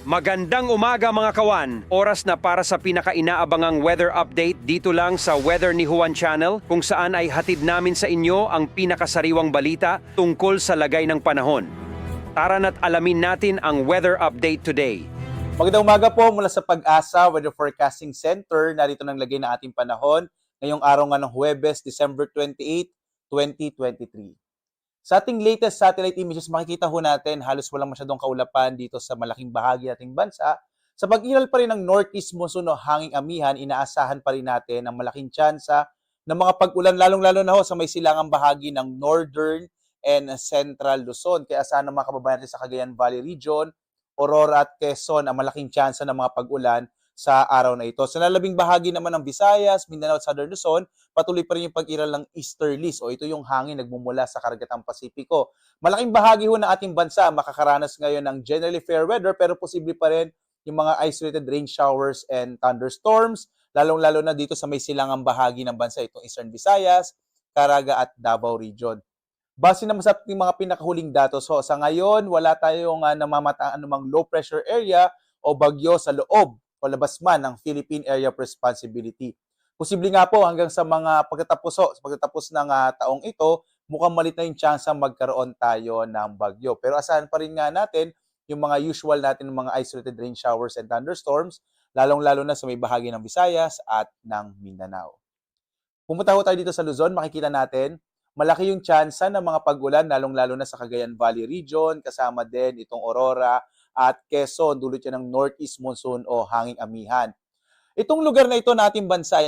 Magandang umaga mga kawan! Oras na para sa pinaka-inaabangang weather update dito lang sa Weather ni Juan Channel kung saan ay hatid namin sa inyo ang pinakasariwang balita tungkol sa lagay ng panahon. Tara na't alamin natin ang weather update today. Magandang umaga po mula sa Pag-asa Weather Forecasting Center. Narito nang lagay ng ating panahon ngayong araw nga ng Huwebes, December 28, 2023. Sa ating latest satellite images, makikita ho natin halos walang masyadong kaulapan dito sa malaking bahagi nating bansa. Sa pag-iral pa rin ng northeast monsoon o hanging amihan, inaasahan pa rin natin ang malaking tsansa ng mga pag-ulan, lalong-lalo na ho sa may silangang bahagi ng northern and central Luzon. Kaya asahan ng mga kababayan natin sa Cagayan Valley Region, Aurora at Quezon ang malaking tsansa ng mga pag-ulan sa araw na ito. Sa lalabing bahagi naman ng Visayas, Mindanao at Southern Luzon, patuloy pa rin yung pag-iral ng easterlies o ito yung hangin nagmumula sa karagatang Pasipiko. Malaking bahagi ho ng ating bansa makakaranas ngayon ng generally fair weather pero posible pa rin yung mga isolated rain showers and thunderstorms, lalong-lalo na dito sa may silangang bahagi ng bansa, itong Eastern Visayas, Caraga at Davao Region. Base naman sa ating mga pinakahuling datos, so sa ngayon, wala tayong namamataan anumang low pressure area o bagyo sa loob o labas man ng Philippine Area of Responsibility. Posible nga po hanggang sa mga pagtatapos ng taong ito, mukhang malit na yung chance magkaroon tayo ng bagyo. Pero asahan pa rin nga natin yung mga usual natin ng mga isolated rain showers and thunderstorms, lalong-lalo na sa may bahagi ng Visayas at ng Mindanao. Pumunta ho tayo dito sa Luzon, makikita natin malaki yung tsansa ng mga pag-ulan, lalong-lalo na sa Cagayan Valley Region, kasama din itong Aurora at Quezon, dulot yan ng northeast monsoon o hanging amihan. Itong lugar na ito na ating bansa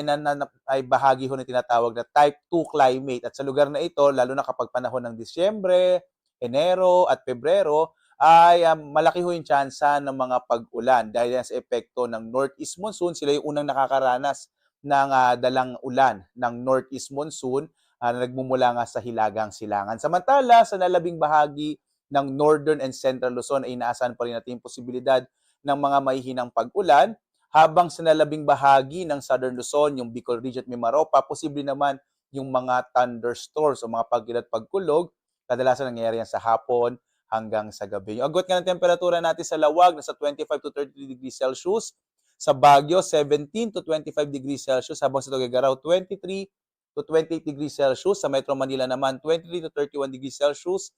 ay bahagi ho na tinatawag na Type 2 climate. At sa lugar na ito, lalo na kapag panahon ng Disyembre, Enero at Pebrero, ay malaki ho yung tsansa ng mga pag-ulan. Dahil yan sa epekto ng northeast monsoon, sila yung unang nakakaranas ng dalang ulan ng northeast monsoon na nagmumula nga sa Hilagang Silangan. Samantala, sa nalabing bahagi ng Northern and Central Luzon ay inaasahan pa rin natin yung posibilidad ng mga mahihinang pag-ulan, habang sa nalabing bahagi ng Southern Luzon, yung Bicol Region at Mimaropa, posible naman yung mga thunderstorms o mga pag-ilat pagkulog, kadalasan nangyayari yan sa hapon hanggang sa gabi. Yung agwat nga ng temperatura natin sa Lawag, nasa 25 to 33 degrees Celsius, sa Baguio, 17 to 25 degrees Celsius, habang sa Tuguegarao, 23 to 28 degrees Celsius, sa Metro Manila naman, 23 to 31 degrees Celsius,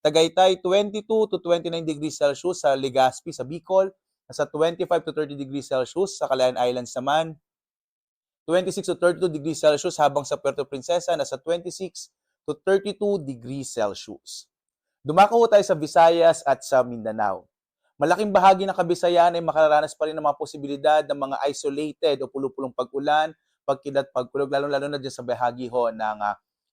Tagaytay, 22 to 29 degrees Celsius, sa Legazpi, sa Bicol, nasa 25 to 30 degrees Celsius, sa Calayan Islands naman, 26 to 32 degrees Celsius, habang sa Puerto Princesa, nasa 26 to 32 degrees Celsius. Dumako tayo sa Visayas at sa Mindanao. Malaking bahagi ng Kabisayan ay makararanas pa rin ng mga posibilidad ng mga isolated o pulupulong pag-ulan, pagkilat, pagkulog, lalo-lalo na dyan sa bahagi ho ng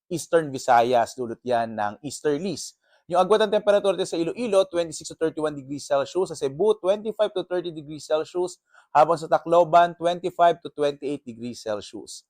Eastern Visayas, dulot yan ng easterlies. Yung agwat ng temperatura sa Iloilo, 26 to 31 degrees Celsius. Sa Cebu, 25 to 30 degrees Celsius. Habang sa Tacloban, 25 to 28 degrees Celsius.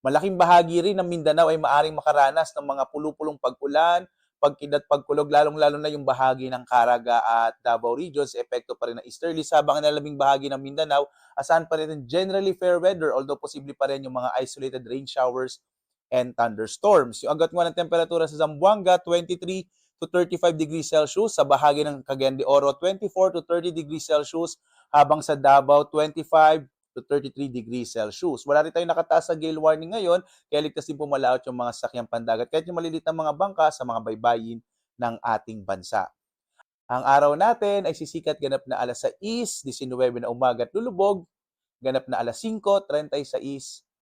Malaking bahagi rin ng Mindanao ay maaring makaranas ng mga pulupulong pag-ulan, pagkilat, pagkulog, lalong-lalo na yung bahagi ng Caraga at Davao regions, epekto pa rin ng easterlies. Habang ang nalaming bahagi ng Mindanao, asahan pa rin generally fair weather, although posible pa rin yung mga isolated rain showers and thunderstorms. Yung agad nga ng temperatura sa Zamboanga, 23 to 35 degrees Celsius. Sa bahagi ng Cagayan de Oro, 24 to 30 degrees Celsius. Habang sa Davao, 25 to 33 degrees Celsius. Wala rin tayong nakataas sa gale warning ngayon, kaya ligtas din pumalaot yung mga sakyang pandagat kahit yung malilit na mga bangka sa mga baybayin ng ating bansa. Ang araw natin ay sisikat ganap na alas 6:19 na umaga at lulubog, ganap na alas 5:36